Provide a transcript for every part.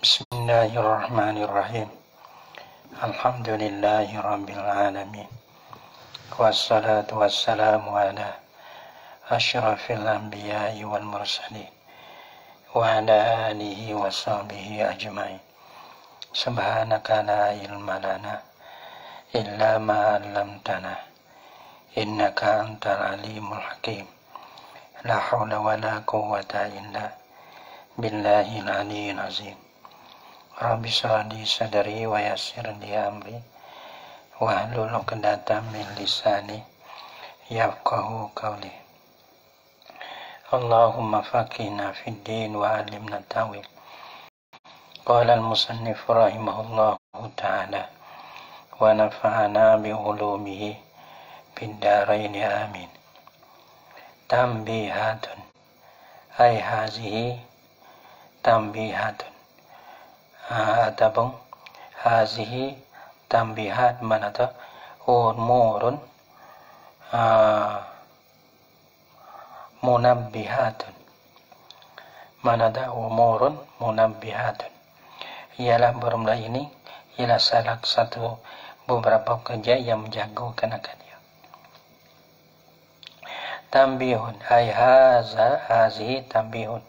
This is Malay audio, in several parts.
Bismillahirrahmanirrahim. Alhamdulillahi rabbil alamin. Wassalatu wassalamu ala asyrafil anbiya'i wal mursalin wa ala alihi wa sahbihi ajma'in. Subhanaka la ilma lana illa ma 'allamtana innaka antal alimul hakim. La haula wa la quwwata illa billahil aliyyil azim. Rabbi shrah li sadri wa yassir li amri wahlul 'uqdatam min lisani yafqahu qawli. Allahumma faqihna fid din wa 'allimna ta'wil. Qala al-musannif rahimahullahu ta'ala wa nafa'ana bi ulumihi fid dharain amin. Tambihatun ay hazihi tambihatun ataupun hazihi tambihat mana tu umurun munabbihatun, mana ada umurun munabbihatun, ialah bermula ini ialah salah satu beberapa kerja yang menjagokan akan dia. Tambihun ay hazihi tambihun,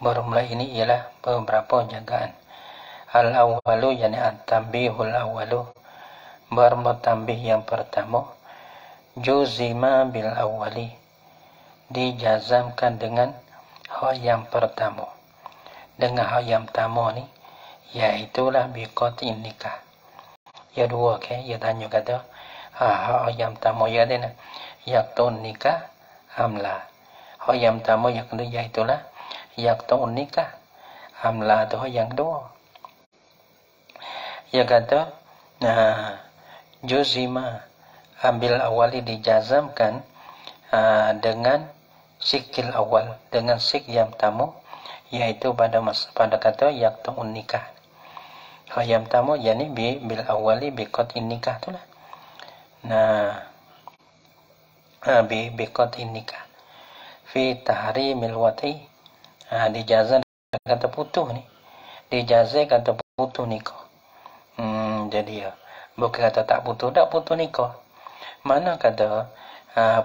bermula ini ialah beberapa jagaan. Al-awwalu yani at-tambihul awwalu, bermula tambih yang pertama, juzima bil awwali, dijazamkan dengan hal yang pertama. Dengan hal yang pertama ni iaitulah biqatin nikah. Ya dua ke, ya tanya kata hal yang pertama ya dia yaqtun nikah amla. Hal yang pertama yang kedua iaitulah yaqtun nikah amla, tu hal yang kedua. Ia kata juzima ambil awali dijazamkan dengan sikil awal, dengan sik yang pertama, iaitu pada kata yaqtun nikah. Hal yang pertama yakni bil awali biqatin nikah itulah. Biqatin nikah fi tahrimil wati, dijazam kata putus ni, dijazam kata putus nikah. Jadi bukan kata tak putus nikah. Mana kata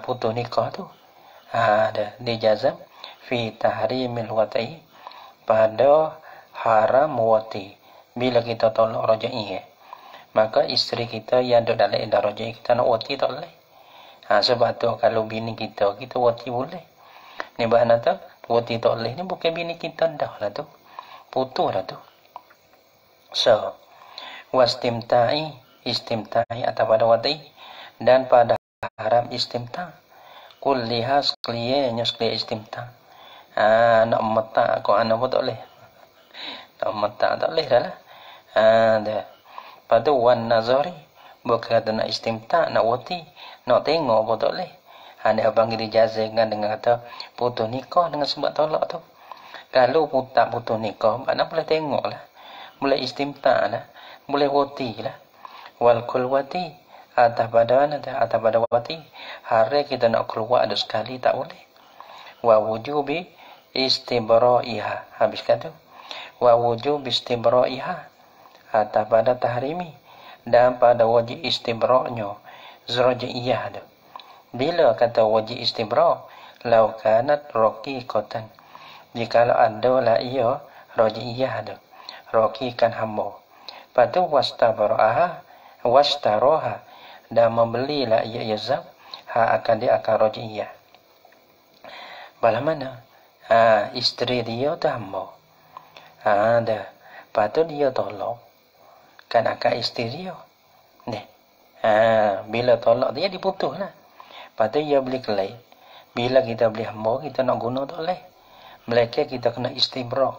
putus nikah tu? Ada dijazam fi tahrimil wati, pada haram wati. Bila kita tolak rajai, maka isteri kita yang ada dalam iddah rajai kita nak wati tak boleh. Sebab tu kalau bini kita wati boleh. Ni bahana tu wati tak boleh ni bukan bini kita dah lah tu. Putus dah tu. So wastimta'i, istimta'i atau pada wati, dan pada haram istimta'. Kulliha sekaliannya sekalian istimta'. Nak metak kau anak pun tak boleh. Nak metak tak boleh dah lah. Dah. Pada wan nazari, bukan kata nak istimta', nak wati, nak tengok pun tak boleh. Dia panggil dijazahkan dengan kata putus nikah dengan sebab tolak tu. Kalau tak putus nikah, mana boleh tengok lah, boleh istimta' lah, boleh wati lah. Wal kulwati, atas pada wati, hari kita nak keluar ada sekali tak boleh. Wa wujubi istibra'iha, habis kata wa wujubi istibra'iha, atas pada tahrimi, dan pada wajib istibra'nya zaraji'iyah tu. Bila kata wajib istibra', law kanat raqiqatan, jikalau ada lah ia raji'iyah tu, raqiqan hamba. Patu wastaraha, dan membelilah ia yazab akan dia akan raji'iyah. Bala mana? Isteri dia tu hamba. Dah. Patu dia tolak, kan akan isteri dia. Ni. Bila tolak dia diputus lah. Patu dia beli kelai. Bila kita beli hamba, kita nak guna tak boleh. Mereka kita kena istibra'.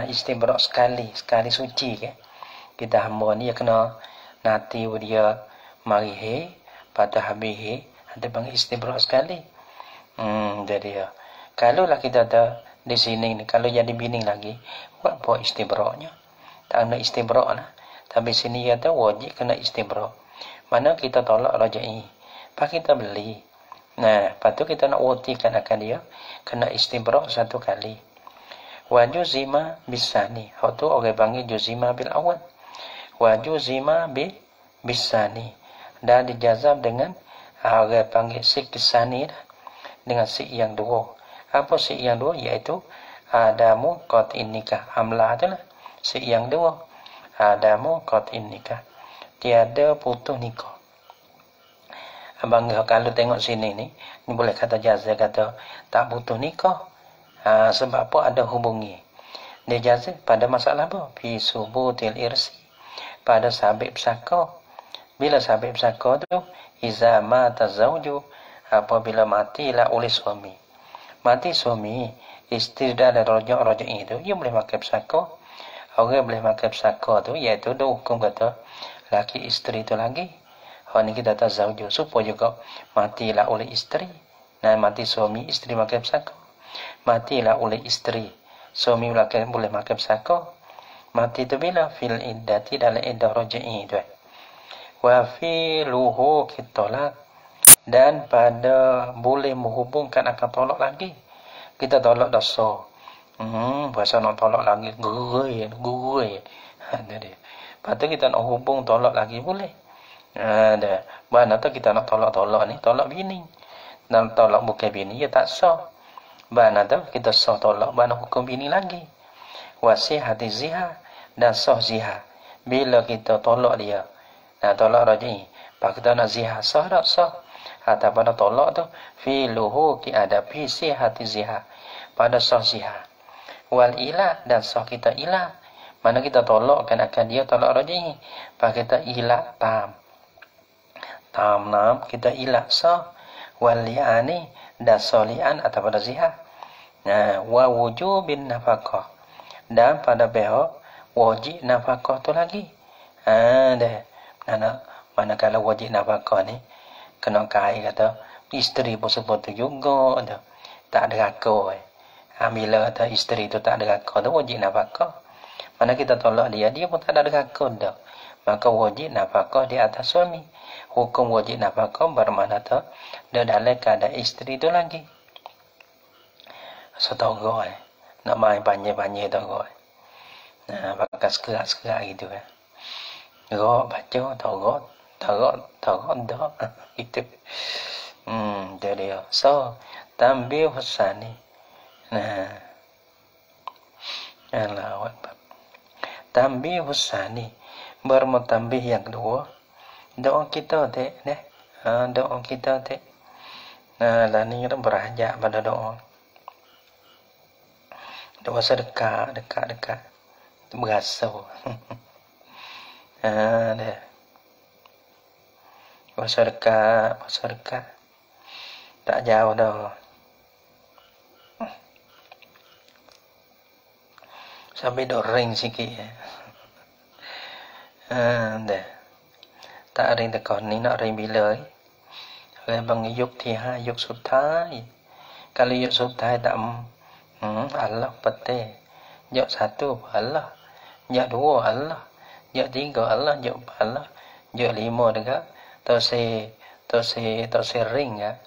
Istibra' sekali suci ke. Kita hamba ni kena nanti dia mari pada habis ada panggil istibra' sekali. Jadi kalau lah kita ada di sini ni, kalau jadi bini lagi, buat apa istibra'nya? Tak kena istibra' lah. Tapi sini ada wajib kena istibra'. Mana kita tolak rajai, pak kita beli. Lepas tu kita nak watikan akan dia, kena istibra' satu kali. Wa juzima bisani. Hak tu orang panggil juzima bil awal. Wa juzima bisani. Dan dijazam dengan orang panggil sik sani dengan sik yang dua. Apa sik yang dua? Iaitu adamu qat'in nikah. Amlah tu lah. Sik yang dua. Adamu qat'in nikah. Tiada putus nikah. Abang kalau tengok sini ni boleh kata jazah, kata tak putus nikah. Sebab apa? Ada hubungi. Dia jazah pada masalah apa? Fi subutil irsi. Pada sabit pesaka. Bila sabit pesaka tu, iza mata zawju, apabila matilah oleh suami. Mati suami, isteri dah ada rojak itu, dia boleh makan pesaka. Orang boleh makan pesaka tu, iaitu dia hukum kata laki isteri tu lagi. Hal ni kita tahu zawju, supaya juga matilah oleh isteri. Nah, mati suami, isteri makan pesaka. Matilah oleh isteri, suami boleh makan pesaka. Mati tu bila? Fil iddati, dalam iddah roja'i tu. Wa fi luhu kitolak, dan pada boleh menghubungkan akan tolak lagi. Kita tolak dosa. Bahasa nak tolak lagi, gurui. Lepas tu kita nak hubung tolak lagi boleh. Ada. Mana tu kita nak tolak ni, tolak bini. Dan tolak bukan bini, ya tak sah. Mana tu kita sah tolak, mana hukum bini lagi. Wasihati zihar, dan sah zihar. Bila kita tolak dia, tolak raj'i, pak kita nak zihar, sah tak sah. Atau pada tolak tu, filuhu ki ada fi sihati zihar, pada sah zihar. Wal ilah, dan sah kita ilah. Mana kita tolak kan akan dia tolak raj'i, pak kita ilah tam. Tam kita ilah sah. Wal li'ani, dan sah li'an atau pada zihar. Wa wujubin nafkah, dan pada pihak wajib nafkah tu lagi. Mana kalau wajib nafkah ni kena kait kata isteri pun seperti juga tu. Tak ada raka. Bila kata isteri tu tak ada raka tu wajib nafkah. Mana kita tolak dia pun tak ada raka dah. Maka wajib nafkah di atas suami. Hukum wajib nafkah bermakna tu dia dalam keadaan isteri tu lagi. Setahu gue, nak main panjang-panjang tu gue. Pakai sekerak-sekerak gitu kan. Gue baca, tahu dah. Itu. Jadi so, tambih husani. Allahu Akbar. Tambih husani. Bermutambih yang kedua. Doa kita tu, doa kita tu. Lah ni kita berhajat pada doa. Doa sedekah, dekat. Berasau. Dia. Doa sedekah. Tak jauh dah. Sampai dok ring sikit. Dia. Tak ring tekan ni, nak ring bila. Bang yuk tiha, yuk sutai. Kalau yuk sutai tak Allah pete. Yuk satu Allah. Yuk dua Allah. Yuk tiga Allah. Yuk empat Allah. Yuk lima dekat. Terus ring ya.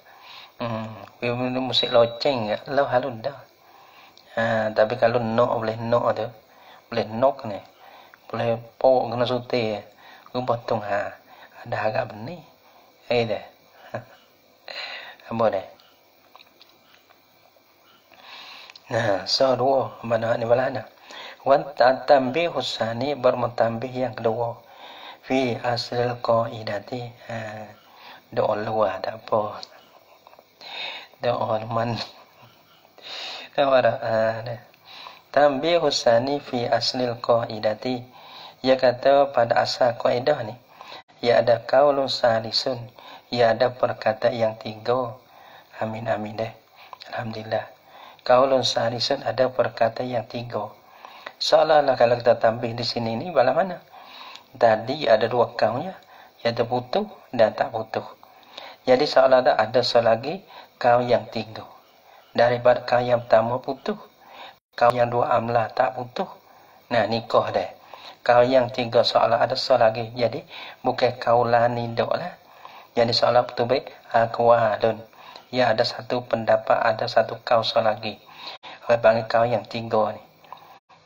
Musik loceng ya. Lau halun dah. Tapi kalau nok boleh nok tu. Boleh nok ni. Boleh pok kena suti. Potong ada agak benih. Dah. Apa dah? So dua mana ni balana. Wan tambih husani bermutambih yang kedua. Fi aslil qaidati. Doa luar tak apa. Doa man. Tahu ada. Tambih husani fi aslil qaidati. Ia kata pada asal kaidah ni, ia ada qaulun salisun, ia ada perkataan yang tiga. Amin deh. Alhamdulillah. Qaulun salisun, ada perkataan yang tiga. Seolah-olah kalau kita tambah di sini ni bala mana? Tadi ada dua kaum ya, iaitu putus dan tak putus. Jadi seolah-olah ada selagi kaum yang tiga. Daripada kaum yang pertama putus, kaum yang dua amlah tak putus. Nikah dah. Kaum yang tiga seolah ada selagi. Jadi bukan kaulani dok lah. Jadi seolah betul baik aqwalun. Ya ada satu pendapat, ada satu kaum selagi. Orang panggil kaum yang tiga ni.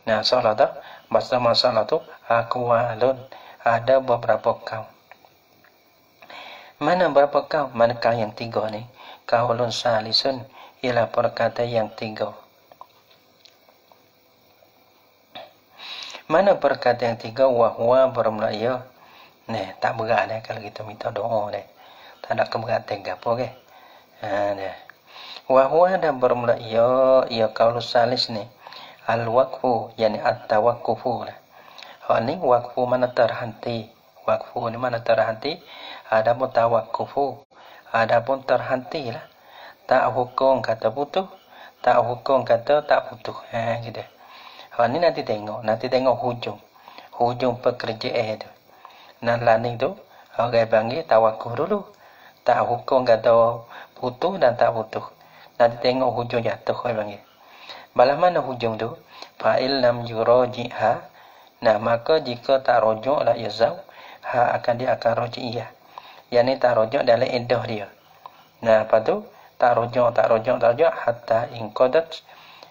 Nah, soalan tu, masalah tu aqwalun, ada beberapa kaum. Mana berapa kaum? Manakah yang tiga ni? Qaulun salisun, ialah perkataan yang tiga. Mana perkataan yang tiga? Wahwa bermula ya. Ni, tak berat dah kalau kita minta doa dah. Tak ada keberatan ke apa ke? Dah. Wahwa dan bermula ya, qaulun salis ni. Al-waqfu, yani at-tawaqqufu lah. Ni waqfu mana terhenti. Waqfu ni mana terhenti. Ada pun tawaqqufu. Ada pun terhenti lah. Tak hukum kata putus. Tak hukum kata tak putus. Gitu. Ni nanti tengok hujung. Hujung pekerjaan tu. Nah lain tu, orang panggil tawaqquh dulu. Tak hukum kata putus dan tak putus. Nanti tengok hujung jatuh orang panggil. Balas mana hujung tu? Fa'il lam yuraji'ha. Nah, maka jika tak rujuk la yazau, dia akan ruji'iyah. Yang ni tak rujuk dalam iddah dia. Nah, apa tu? Tak rujuk hatta inqadat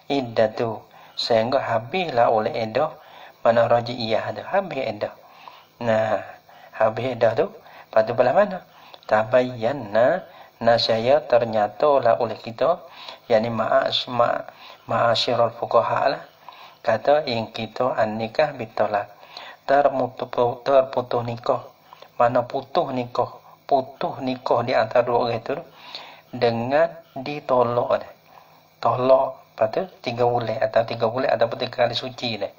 iddatu. Sehingga habislah oleh iddah mana ruji'iyah tu. Habis iddah. Nah, habis iddah tu, lepas tu balas mana? Tabayyanna, nasyaya ternyata lah oleh kita, yakni ma'asyirul fuqaha lah, kata yang kita an-nikah bitolak, terputus nikah. Mana putus nikah di antara dua orang itu dengan ditolak dah. Tolak, lepas tu 3 bulan atau 3 bulan ataupun 3 kali suci dah.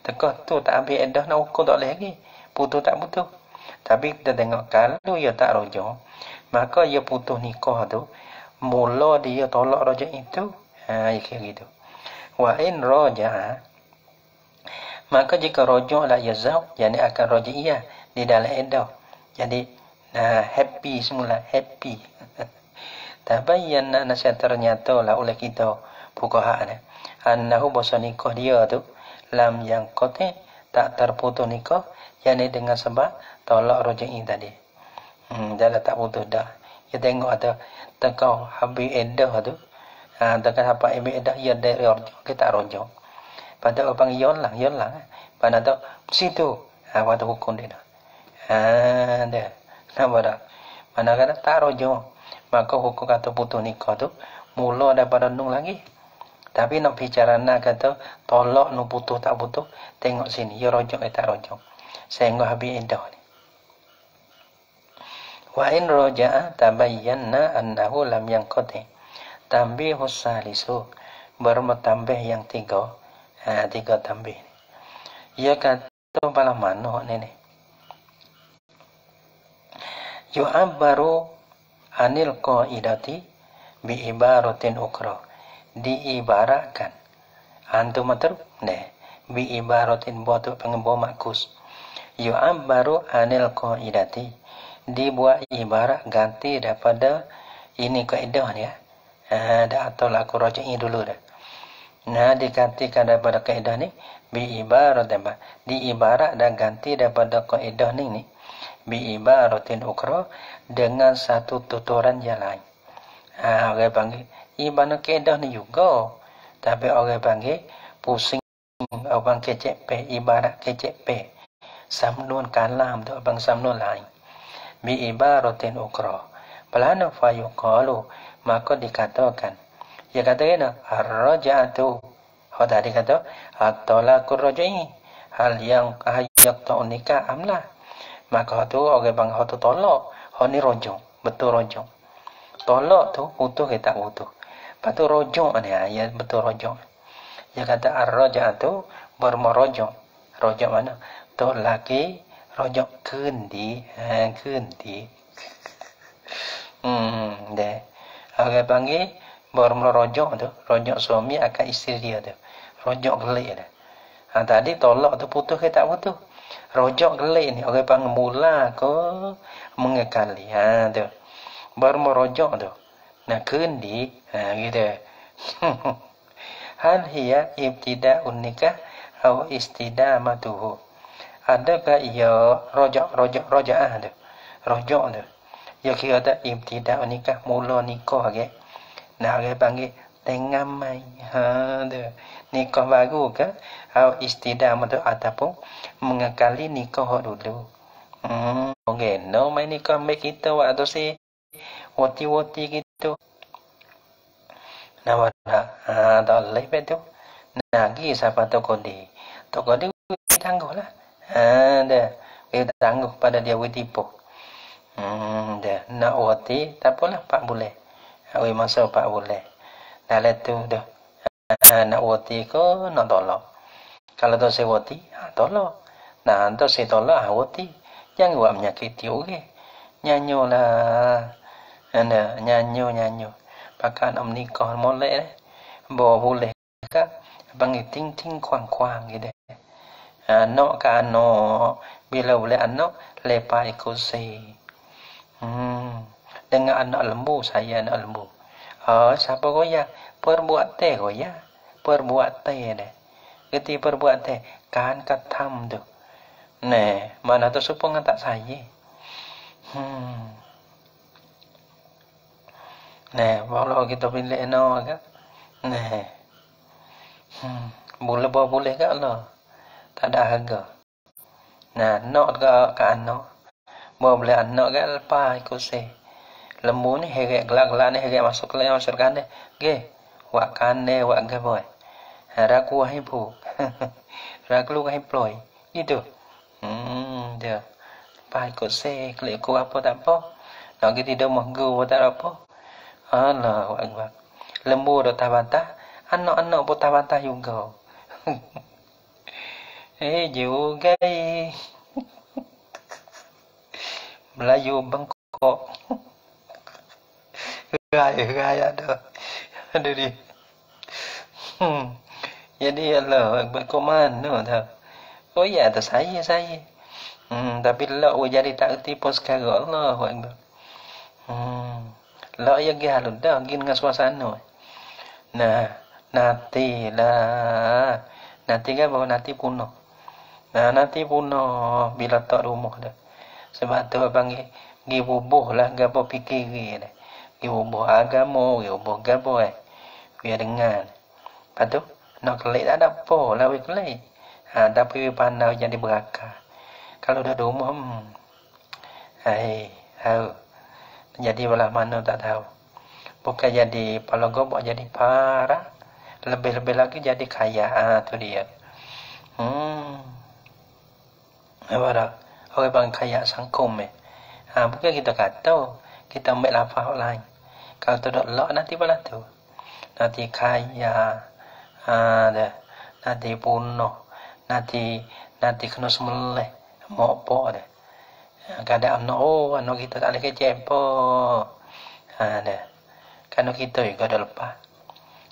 Tekah tu tak habis iddah nak hukum tak boleh lagi. Putus tak putus. Tapi kita tengok kalau ia tak rujuk, maka ia putus nikah tu, mula dia tolak rujuk itu. Kira gitu. Wa in raja'a, maka jika rujuk la yazau, yakni akan ruji'iyah di dalam iddah. Jadi happy semula, happy. Tabayyana, nasihat ternyata lah oleh kita fuqaha ni, annahu bahasa nikah dia tu lam yang qati, tak terputus nikah, yakni dengan sebab tolak ruji'i tadi. Dah tak putus dah. Kita tengok ada tekau habis iddah tu. Tekan apa ibadah ia dari rujuk, kita rujuk. Pada orang yolang. Pada tu situ waktu hukum dia. Dah. Nampak dah. Mana kata tak rujuk, maka hukum kata putus nikah tu mula daripada nung lagi. Tapi nak bicara nak kata tolak nu putus tak putus, tengok sini ya rujuk tak rujuk. Sehingga habis iddah ni. Wa in raja'a tabayyana annahu lam yanqati. Tambih salisu, bermutambih yang 3. 3 tambih. Ia kata pada mana ni? Yu'abbaru anil qaidati bi ibaratin ukra. Diibaratkan. Antum matur? Bi ibaratin buat pengembawa makus. Yu'abbaru anil qaidati. Dibuat ibarat ganti daripada ini kaidah ni ya. Dah atau aku ruji'i dulu dah. Nah, digantikan daripada kaedah ni bi ibarat di ibarat dan ganti daripada kaedah ni bi ibaratin ukra, dengan satu tuturan yang lain. Orang panggil ibarat kaedah ni juga, tapi orang panggil pusing, orang kecek ibarat kecek samnun kalam tu abang samnun lain. Bi ibaratin ukra. Pelana fayuqalu, maka dikatakan. Dia kata kena ar-raja'atu. Tadi kata at-talaqur raj'i. Hal yang ayak tak nikah amlah. Maka tu orang bang tu tolak. Ni rujuk, betul rujuk. Tolak tu putus ke tak putus. Lepas tu rujuk ni ya betul rujuk. Dia kata ar-raja'atu bermerujuk. Rujuk mana? Tu laki rujuk kendi, kendi. Deh. Orang panggil baru merojok tu, rojok suami akan isteri dia tu. Rojok gelik dah. Tadi tolak tu putus ke tak putus? Rojok gelik ni orang panggil mula ke mengekali. Tu. Baru merojok tu. Nah kendi, gitu. Hal hiya ibtida'un nikah atau istidamatuhu. Adakah ia rojak tu? Rojok tu. Ya kira tak ibtida' nikah, mula nikah ke. Nah orang panggil dengan mai. Tu. Nikah baru ke? Atau istidam ataupun mengakali nikah dulu. Okay. No main nikah baik kita waktu si wati-wati gitu. Nah, tak boleh tu. Lagi siapa Tokodi? Tokodi tangguh lah. Dah. Kita tangguh pada dia tipu. Dah. Nak wati, tak apalah 4 bulan. Masa 4 bulan. Dah letu dah. Nak wati ke nak tolak. Kalau tu saya wati, tolak. Nah, tu saya tolak, wati. Jangan buat menyakiti orang. Nyanyo lah. Nyanyo. Pakai nak menikah molek dah. Bawa boleh ke? Panggil ting kuang gitu. Anak ke anak. Bila boleh anak, lepas ikut si. Dengan anak lembu, saya anak lembu. Siapa goyah? Perbuat teh goyah. Perbuat teh dah. Ketika perbuat teh, kan katam tu. Nah, mana tu supong tak saya. Nah, kalau kita pilih no kan. Nah. Boleh ke Allah? Tak ada harga. Nah, nak ke anak. Boleh anak ke lepas ikut si. Lembu ni heret gelak-gelak ni heret masuk kanan. Ge, wak kanan wak gaboy. Raku ibu. Raku ploy. Gitu. Dia. Lepas ikut si, klik ikut apa tak apa. Nak kita tidak mahgu tak apa. Allah akbar. Lembu dah tabantah, anak-anak pun tabantah juga. Juga Melayu Bangkok. Gaya ada. Ada dia. Jadi Allah akbar kau mana dah. Oh ya tu saya. Tapi lah jadi tak erti pun sekarang Allah akbar. Lah ya gihalun dah gin dengan suasana. Nah, nanti kan baru nanti puno. Nah, nanti puno bila tak rumah dah. Sebab tu panggil gi bubuh lah gapo fikir dah. Gi bubuh agama, gi bubuh gapo biar dengar. Lepas tu nak kelik tak ada apa lah we kelik. Tapi pandai jadi berakal. Kalau dah rumah jadi belah mana tak tahu. Bukan jadi palagobok jadi parah. Lebih-lebih lagi jadi kaya. Tu dia. Apa dah? Orang bang kaya sangkum bukan kita kata. Kita ambil lafaz lain. Kalau tu dah lak nanti balas tu. Nanti kaya. Dah. Nanti punuh. Nanti kena semelih. Mokpok dah. Kadang anak kita tak boleh kecep pun. Dah. Kerana kita juga dah lepas.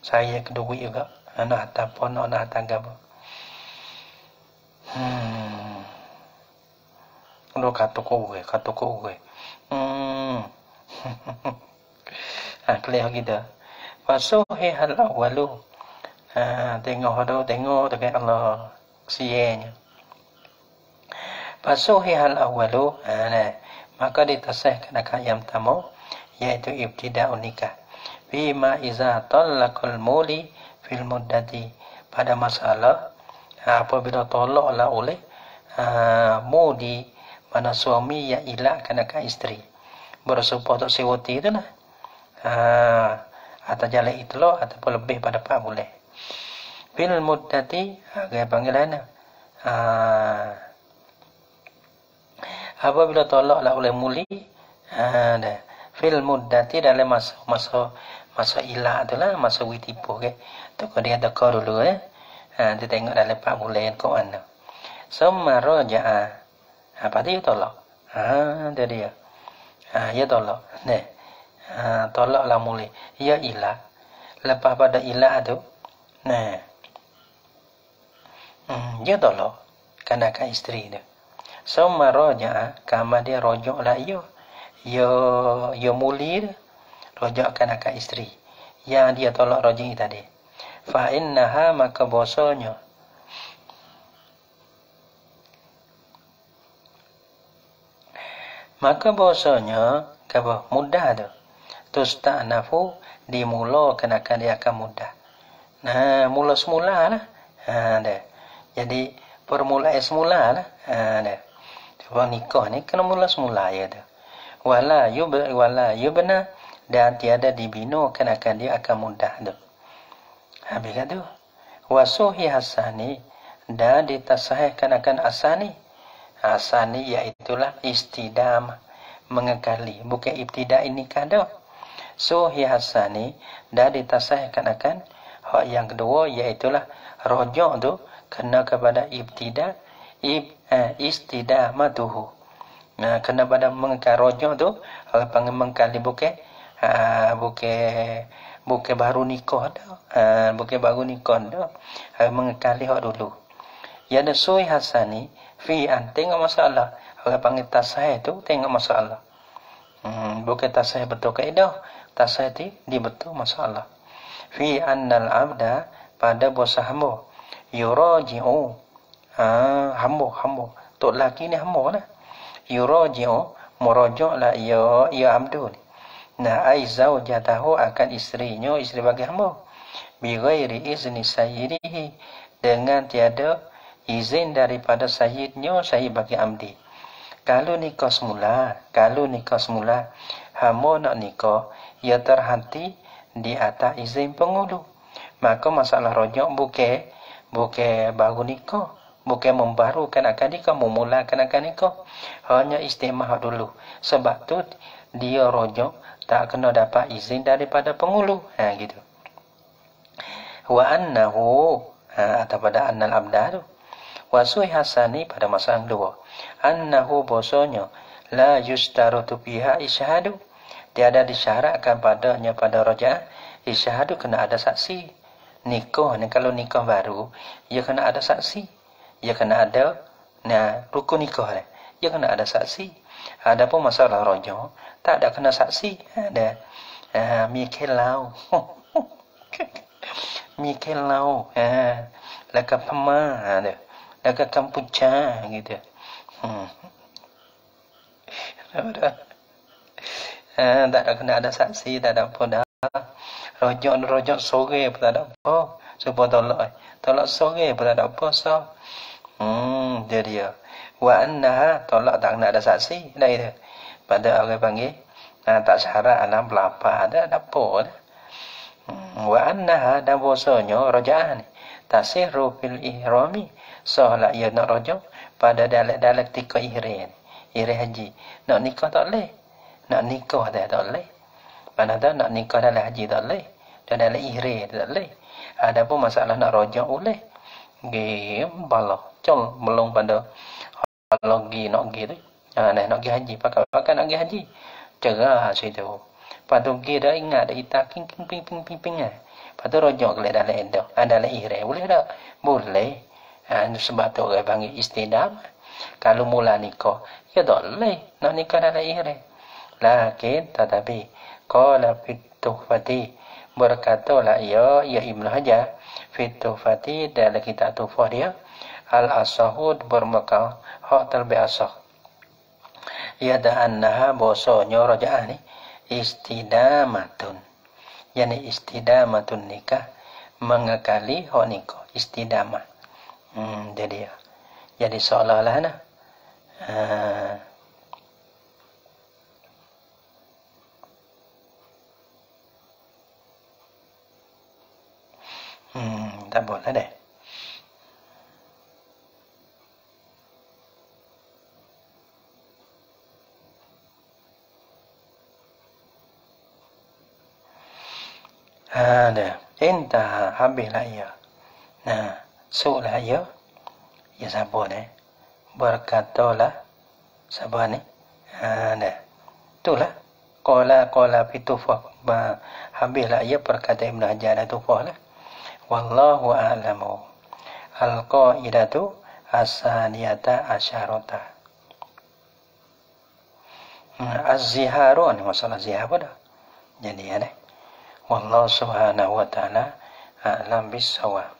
Saya kedua juga. Nak hantar pun, nak hantar gabung. Lu kata kowe. Kelihatan kita. Fasuhihal awalu. Tengok dekat Allah. Sianya. Fasuhihal awalu. Maka ditasahkan akan yang pertama. Iaitu ibtida'un nikah. Bima iza talaqal muli fil muddati. Pada masalah apabila tolaklah oleh mudi mana suami yang ilahkan akan isteri. Bersumpah untuk sewati itulah. Atau jalan itulah ataupun lebih pada 4 bulan. Fil muddati agak panggilan apabila tolaklah oleh muli fil muddati dalam masa ilah itulah masa witipu ke. Tu kalau dia teka dulu dia tengok dalam 4 bulan kau mana. Summa raja'a. Apa dia tolak? Dia dia. Ya tolak. Tolaklah muli. Ya ilah. Lepas pada ilah tu, dia tolak kanak isteri tu. Summa raja'a, kama dia rojoklah ya muli tu. Rojakkan akan isteri yang dia tolak rojik tadi. Fa innaha maka bosanya apa mudah tu tusta'nafu dimulakan akan dia akan mudah. Nah, mula semula lah. Dah. Jadi permulaan semula lah. Dah. Sebab nikah ni kena mula semula ya tu. Wala yubna dan tiada dibinakan akan dia akan mudah tu. Habis kat tu. Wasuhi hasani dan ditasahihkan akan asani. Asani iaitulah istidamah, mengekali, bukan ibtidai nikah dah. Suhi hasani dan ditasahihkan akan hak yang kedua iaitulah rojak tu kena kepada istidamatuhu. Nah, kena pada mengekali rojak tu orang panggil mengekali bukan baru nikah dah. Bukan baru nikah dah. Mengekali hak dulu. Ya ada suhi hasani fi tengok masalah. Orang panggil tasahih tu tengok masalah. Bukan tasahih betul kaedah. Tasahih di betul masalah. Fi annal abda pada bosa hamba. Yuraji'u. Hamba. Tok laki ni hamba lah. Yuraji'u. Murajak lah ya abdu ni. Nah, aizau jatahu akan isterinya, isteri bagi hamba. Bi ghairi izni sayyidihi. Dengan tiada izin daripada sayyidnya, sayyid bagi amdi. Kalau nikah semula, hamba nak nikah, ia terhenti di atas izin penghulu. Maka masalah rojak bukan baru nikah, bukan membarukan akad nikah, memulakan akad nikah. Hanya istimah dulu. Sebab tu dia rojak tak kena dapat izin daripada penghulu. Gitu. Wa annahu atau pada annal abda tu. Wasui hasani pada masa yang kedua. Annahu bosonyo la yustarutu biha isyhadu. Tiada disyaratkan padanya pada rojak isyhadu kena ada saksi. Nikah ni kalau nikah baru, ia kena ada saksi. Ia kena ada rukun nikah. Ia kena ada saksi. Adapun masalah rojak tak ada kena saksi. Ada Mikelau. Mikelau. Laka Pema ada. Laka Kampucha gitu. Tak ada kena ada saksi, tak ada apa dah. Rojak sore pun tak ada apa. Supaya tolak sore pun tak ada apa. So, dia dia. Wa annaha tolak tak kena ada saksi. Dah itu. Pada orang panggil tak syarat alam belapa ada apa dah. Wa annaha dan bosanya rojaan tasirru fil ihrami. Soalnya ia nak rojak pada dalam tika ihram haji. Nak nikah tak boleh. Nak nikah tak boleh. Mana dah nak nikah dalam haji tak boleh. Dan dalam ihram tak boleh. Ada pun masalah nak rojak boleh. Bala. Col belum pada lagi nak pergi tu. Nak pergi haji. Pakai nak pergi haji. Cerah situ. Lepas tu pergi dah ingat dah kita ping. Lepas tu rojak ke dalam endah. Dalam ihram boleh tak? Boleh. Sebab tu orang panggil istidam. Kalau mula nikah, ya tak boleh nak nikah dalam ihram. Lakin tetapi qala fit tuhfati berkatalah ya Ibnu Hajar fit tuhfati dalam kitab tuhfah dia al asahud bermakna hak terlebih asah. Ya da annaha bosonyo raja'ah ni istidamatun. Yani istidamatun nikah mengekali hak nikah istidamah. Jadi seolah-olah nah. Tak boleh deh. Ada. Intah habislah ia. Nah, sulah ia. Ya siapa ni? Berkatalah siapa ni? Ada. Itulah. Qala pitufah. Habislah ia perkata Ibn Hajar tufah lah. Wallahu a'lamu. Al-qaidatu as-saniyata asyarata. Az-ziharu ni masalah zihar pada. Jadi ada. Wallahu subhanahu wa ta'ala a'lam bis-shawab.